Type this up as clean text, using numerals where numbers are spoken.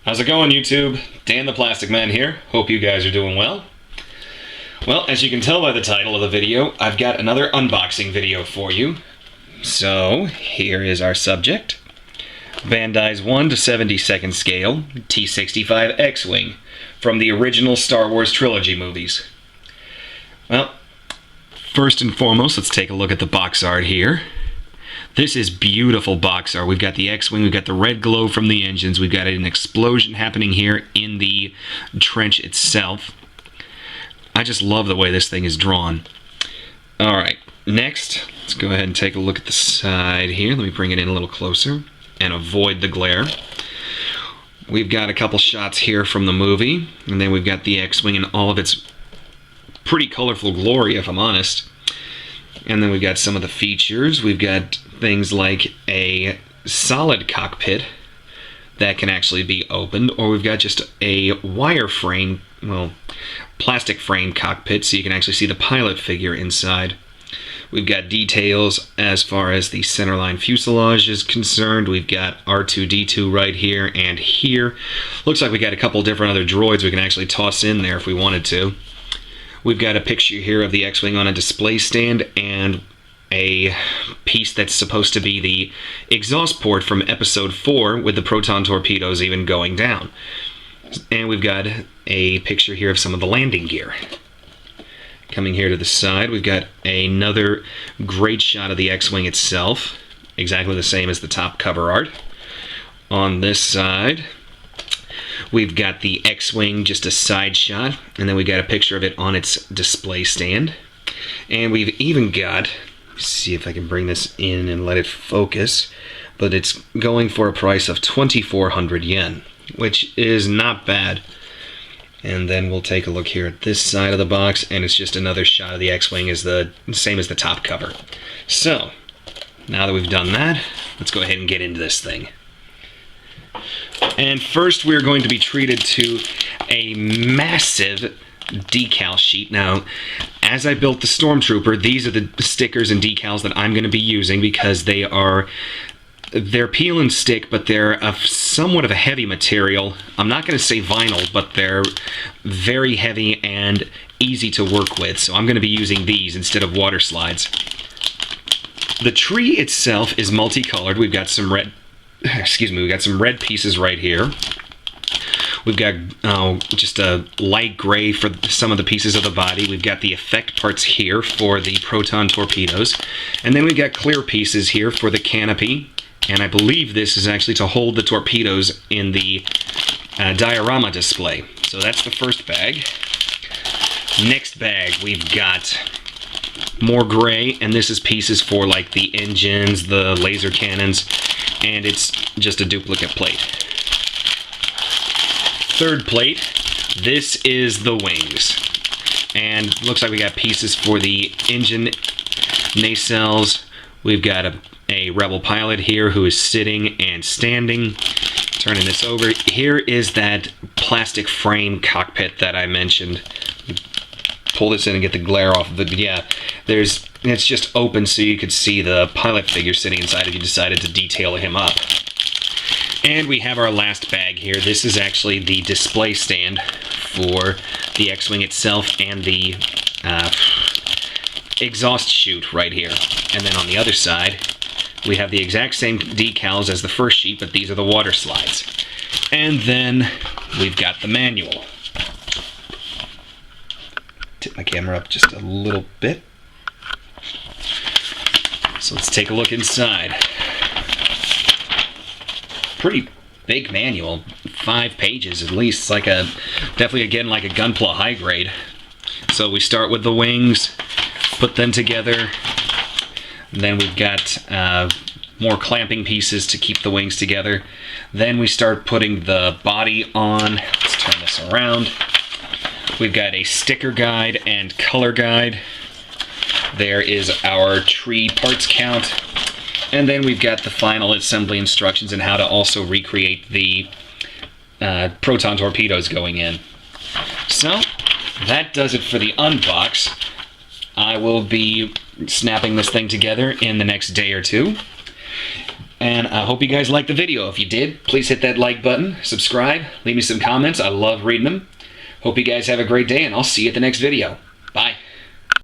How's it going, YouTube? Dan the Plastic Man here. Hope you guys are doing well. Well, as you can tell by the title of the video, I've got another unboxing video for you. So, here is our subject. Bandai's 1/72 scale T-65 X-Wing from the original Star Wars trilogy movies. Well, first and foremost, let's take a look at the box art here. This is beautiful box art. We've got the X-Wing, we've got the red glow from the engines, we've got an explosion happening here in the trench itself. I just love the way this thing is drawn. Alright, next, let's go ahead and take a look at the side here. Let me bring it in a little closer and avoid the glare. We've got a couple shots here from the movie, and then we've got the X-Wing in all of its pretty colorful glory, if I'm honest. And then we've got some of the features. We've got things like a solid cockpit that can actually be opened, or we've got just a wire frame, well, plastic frame cockpit, so you can actually see the pilot figure inside. We've got details as far as the centerline fuselage is concerned. We've got R2-D2 right here and here. Looks like we got a couple different other droids we can actually toss in there if we wanted to. We've got a picture here of the X-Wing on a display stand and a piece that's supposed to be the exhaust port from Episode 4 with the proton torpedoes even going down. And we've got a picture here of some of the landing gear. Coming here to the side, we've got another great shot of the X-Wing itself, exactly the same as the top cover art. On this side, we've got the X-Wing, just a side shot, and then we got a picture of it on its display stand. And we've even got, let's see if I can bring this in and let it focus, but it's going for a price of 2,400 yen, which is not bad. And then we'll take a look here at this side of the box, and it's just another shot of the X-Wing, is the same as the top cover. So, now that we've done that, let's go ahead and get into this thing. And first we're going to be treated to a massive decal sheet. Now, as I built the Stormtrooper, these are the stickers and decals that I'm going to be using because they're peel and stick, but they're somewhat of a heavy material. I'm not going to say vinyl, but they're very heavy and easy to work with, so I'm going to be using these instead of water slides. The tree itself is multicolored. We've got some red, we've got some red pieces right here. We've got just a light gray for some of the pieces of the body. We've got the effect parts here for the proton torpedoes. And then we've got clear pieces here for the canopy. And I believe this is actually to hold the torpedoes in the diorama display. So that's the first bag. Next bag, we've got more gray, and this is pieces for like the engines, the laser cannons, and it's just a duplicate plate. Third plate, this is the wings. And looks like we got pieces for the engine nacelles. We've got a Rebel pilot here who is sitting and standing. Turning this over, here is that plastic frame cockpit that I mentioned. Pull this in and get the glare off of it, but yeah, it's just open so you could see the pilot figure sitting inside if you decided to detail him up. And we have our last bag here. This is actually the display stand for the X-Wing itself and the exhaust chute right here. And then on the other side, we have the exact same decals as the first sheet, but these are the water slides. And then we've got the manual. Tip my camera up just a little bit. So let's take a look inside. Pretty big manual, 5 pages at least. It's like definitely again like a Gunpla high grade. So we start with the wings, put them together. And then we've got more clamping pieces to keep the wings together. Then we start putting the body on. Let's turn this around. We've got a sticker guide and color guide. There is our tree parts count. And then we've got the final assembly instructions and how to also recreate the proton torpedoes going in. So, that does it for the unbox. I will be snapping this thing together in the next day or two. And I hope you guys liked the video. If you did, please hit that like button, subscribe, leave me some comments. I love reading them. Hope you guys have a great day, and I'll see you at the next video.